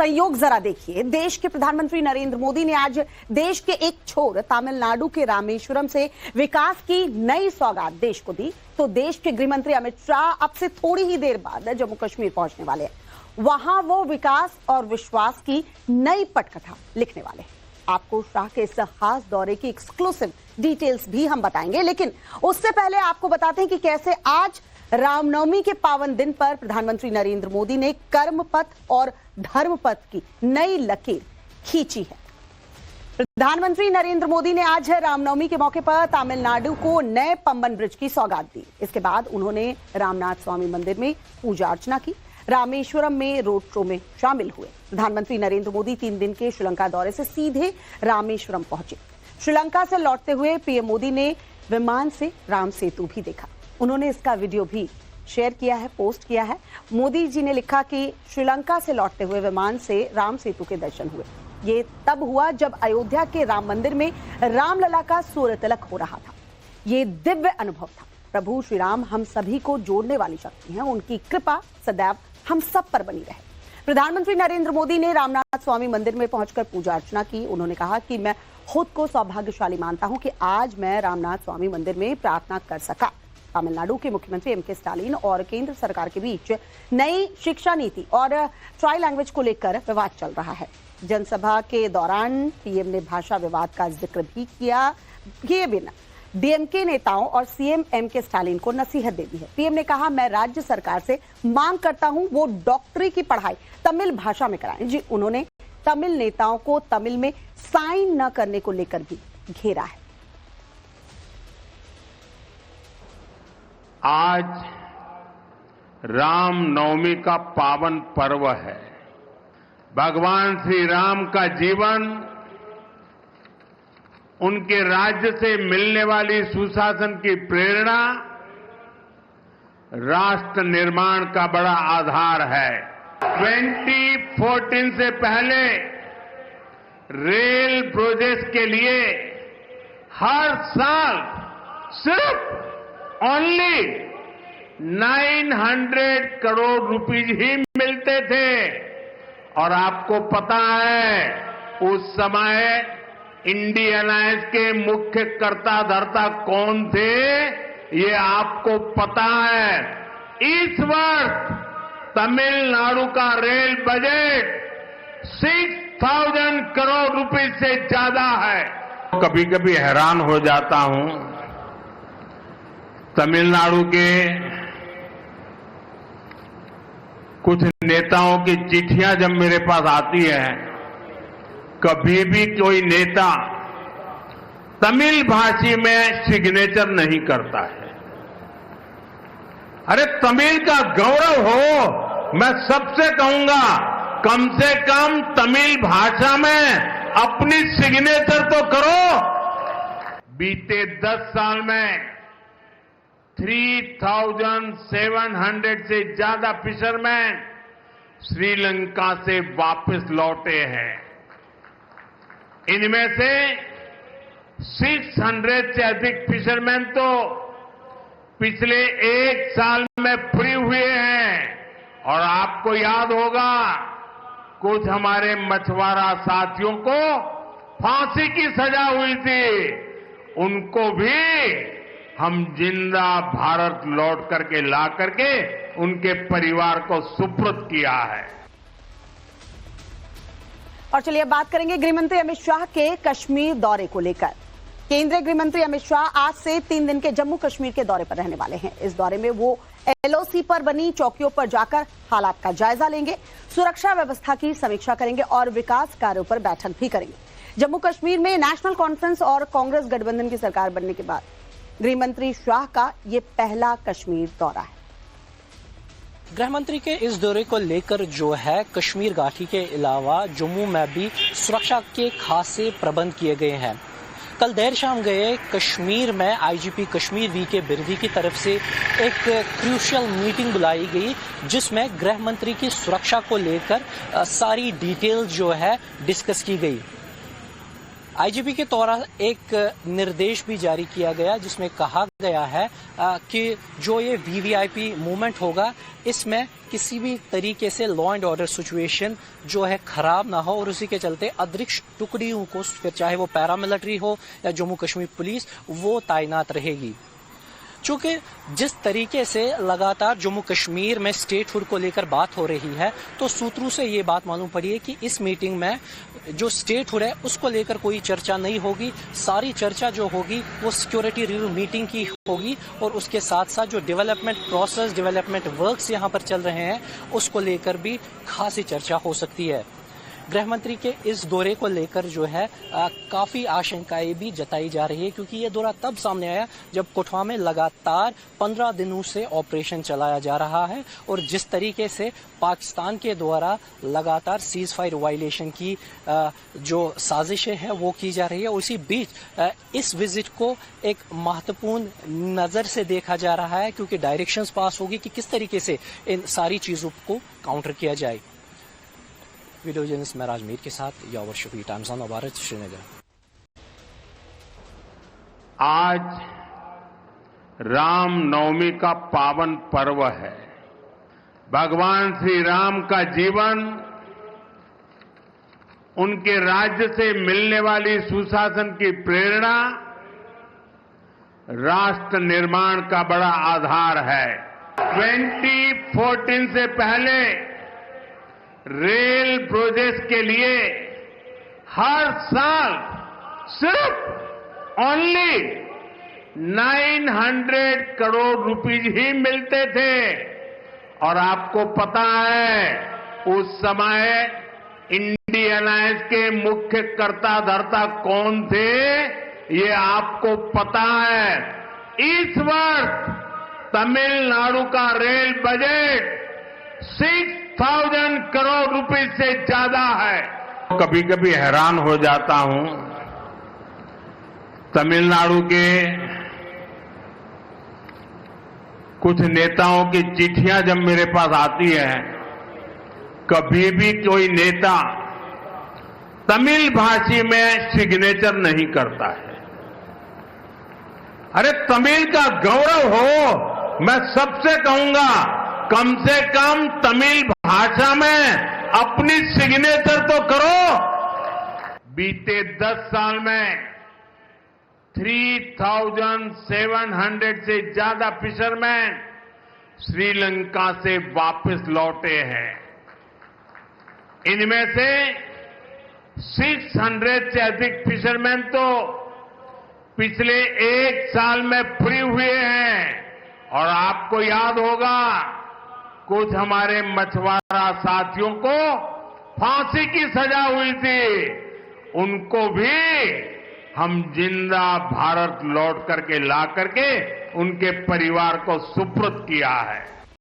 संयोग जरा देखिए। देश के प्रधानमंत्री नरेंद्र मोदी ने आज देश के एक छोर तमिलनाडु के रामेश्वरम से विकास की नई सौगात देश को दी, तो देश के गृह मंत्री अमित शाह अब से थोड़ी ही देर बाद जम्मू कश्मीर पहुंचने वाले हैं। वहां वो विकास और विश्वास की नई पटकथा लिखने वाले हैं। आपको शाह के इस खास दौरे की एक्सक्लूसिव डिटेल्स भी हम बताएंगे, लेकिन उससे पहले आपको बताते हैं कि कैसे आज रामनवमी के पावन दिन पर प्रधानमंत्री नरेंद्र मोदी ने कर्म पथ और धर्म पथ की नई लकीर खींची है। प्रधानमंत्री नरेंद्र मोदी ने आज रामनवमी के मौके पर तमिलनाडु को नए पंबन ब्रिज की सौगात दी। इसके बाद उन्होंने रामनाथ स्वामी मंदिर में पूजा अर्चना की, रामेश्वरम में रोड शो में शामिल हुए। प्रधानमंत्री नरेंद्र मोदी 3 दिन के श्रीलंका दौरे से सीधे रामेश्वरम पहुंचे। श्रीलंका से लौटते हुए पीएम मोदी ने विमान से राम सेतु भी देखा। उन्होंने इसका वीडियो भी शेयर किया है, पोस्ट किया है। मोदी जी ने लिखा कि श्रीलंका से लौटते हुए विमान से राम सेतु के दर्शन हुए। ये तब हुआ जब अयोध्या के राम मंदिर में रामलला का सूर्य तिलक हो रहा था। ये दिव्य अनुभव था। प्रभु श्री राम हम सभी को जोड़ने वाली शक्ति हैं, उनकी कृपा सदैव हम सब पर बनी रहे। प्रधानमंत्री नरेंद्र मोदी ने रामनाथ स्वामी मंदिर में पहुंचकर पूजा अर्चना की। उन्होंने कहा कि मैं खुद को सौभाग्यशाली मानता हूं कि आज मैं रामनाथ स्वामी मंदिर में प्रार्थना कर सका। तमिलनाडु के मुख्यमंत्री एमके स्टालिन और केंद्र सरकार के बीच नई शिक्षा नीति और ट्राई लैंग्वेज को लेकर विवाद चल रहा है। जनसभा के दौरान पीएम ने भाषा विवाद का जिक्र भी किए बिना डीएमके नेताओं और सीएम एमके स्टालिन को नसीहत दे दी है। पीएम ने कहा, मैं राज्य सरकार से मांग करता हूं वो डॉक्टरी की पढ़ाई तमिल भाषा में कराएं। जी, उन्होंने तमिल नेताओं को तमिल में साइन न करने को लेकर भी घेरा है। आज रामनवमी का पावन पर्व है। भगवान श्री राम का जीवन, उनके राज्य से मिलने वाली सुशासन की प्रेरणा राष्ट्र निर्माण का बड़ा आधार है। 2014 से पहले रेल प्रोजेक्ट के लिए हर साल सिर्फ ओनली 900 करोड़ रुपीज ही मिलते थे। और आपको पता है उस समय इंडियन अलायंस के मुख्य कर्ता धर्ता कौन थे, ये आपको पता है। इस वर्ष तमिलनाडु का रेल बजट 6000 करोड़ रुपए से ज्यादा है। कभी कभी हैरान हो जाता हूं, तमिलनाडु के कुछ नेताओं की चिट्ठियां जब मेरे पास आती है, कभी भी कोई नेता तमिल भाषी में सिग्नेचर नहीं करता है। अरे तमिल का गौरव हो, मैं सबसे कहूंगा कम से कम तमिल भाषा में अपनी सिग्नेचर तो करो। बीते 10 साल में 3700 से ज्यादा फिशरमैन श्रीलंका से वापस लौटे हैं। इनमें से 600 से अधिक फिशरमैन तो पिछले 1 साल में फ्री हुए हैं। और आपको याद होगा, कुछ हमारे मछुआरा साथियों को फांसी की सजा हुई थी, उनको भी हम जिंदा भारत लौट करके ला करके उनके परिवार को सुपुर्द किया है। और चलिए अब बात करेंगे गृहमंत्री अमित शाह के कश्मीर दौरे को लेकर। केंद्रीय गृहमंत्री अमित शाह आज से 3 दिन के जम्मू कश्मीर के दौरे पर रहने वाले हैं। इस दौरे में वो एलओसी पर बनी चौकियों पर जाकर हालात का जायजा लेंगे, सुरक्षा व्यवस्था की समीक्षा करेंगे और विकास कार्यों पर बैठक भी करेंगे। जम्मू कश्मीर में नेशनल कॉन्फ्रेंस और कांग्रेस गठबंधन की सरकार बनने के बाद गृहमंत्री शाह का ये पहला कश्मीर दौरा है। गृहमंत्री के इस दौरे को लेकर जो है कश्मीर घाटी के अलावा जम्मू में भी सुरक्षा के खासे प्रबंध किए गए हैं। कल देर शाम गए कश्मीर में आईजीपी कश्मीर वीके बिरदी की तरफ से एक क्रूशियल मीटिंग बुलाई गई, जिसमें गृहमंत्री की सुरक्षा को लेकर सारी डिटेल जो है डिस्कस की गई। आईजीपी के द्वारा एक निर्देश भी जारी किया गया जिसमें कहा गया है कि जो ये वीवीआईपी मूवमेंट होगा इसमें किसी भी तरीके से लॉ एंड ऑर्डर सिचुएशन जो है खराब ना हो और उसी के चलते अतिरिक्त टुकड़ियों को फिर चाहे वो पैरामिलिट्री हो या जम्मू कश्मीर पुलिस वो तैनात रहेगी। चूंकि जिस तरीके से लगातार जम्मू कश्मीर में स्टेटहुड को लेकर बात हो रही है तो सूत्रों से ये बात मालूम पड़ी है कि इस मीटिंग में जो स्टेटहुड है उसको लेकर कोई चर्चा नहीं होगी। सारी चर्चा जो होगी वो सिक्योरिटी रिव्यू मीटिंग की होगी और उसके साथ साथ जो डेवलपमेंट प्रोसेस डेवलपमेंट वर्क्स यहाँ पर चल रहे हैं उसको लेकर भी खासी चर्चा हो सकती है। गृह मंत्री के इस दौरे को लेकर जो है काफी आशंकाएं भी जताई जा रही है क्योंकि ये दौरा तब सामने आया जब कठुआ में लगातार 15 दिनों से ऑपरेशन चलाया जा रहा है और जिस तरीके से पाकिस्तान के द्वारा लगातार सीज फायर वायलेशन की जो साजिशें हैं वो की जा रही है। उसी बीच इस विजिट को एक महत्वपूर्ण नजर से देखा जा रहा है क्योंकि डायरेक्शंस पास होगी कि किस तरीके से इन सारी चीजों को काउंटर किया जाए। वीडियो जर्नलिस्ट महराज मीर के साथ यावर शफी, टाइम्स ऑफ भारत, श्रीनगर। आज राम नवमी का पावन पर्व है। भगवान श्री राम का जीवन, उनके राज्य से मिलने वाली सुशासन की प्रेरणा राष्ट्र निर्माण का बड़ा आधार है। 2014 से पहले रेल प्रोजेक्ट के लिए हर साल सिर्फ ओनली 900 करोड़ रुपीज ही मिलते थे और आपको पता है उस समय इंडियन एयरलाइंस के मुख्य कर्ता धर्ता कौन थे, ये आपको पता है। इस वर्ष तमिलनाडु का रेल बजट 6,000 करोड़ रुपए से ज्यादा है। कभी कभी हैरान हो जाता हूं, तमिलनाडु के कुछ नेताओं की चिट्ठियां जब मेरे पास आती हैं, कभी भी कोई नेता तमिल भाषी में सिग्नेचर नहीं करता है। अरे तमिल का गौरव हो, मैं सबसे कहूंगा कम से कम तमिल भाषा में अपनी सिग्नेचर तो करो। बीते 10 साल में 3,700 से ज्यादा फिशरमैन श्रीलंका से वापस लौटे हैं। इनमें से 600 से अधिक फिशरमैन तो पिछले 1 साल में फ्री हुए हैं। और आपको याद होगा कुछ हमारे मछुआरा साथियों को फांसी की सजा हुई थी, उनको भी हम जिंदा भारत लौट करके ला करके उनके परिवार को सुपुर्द किया है।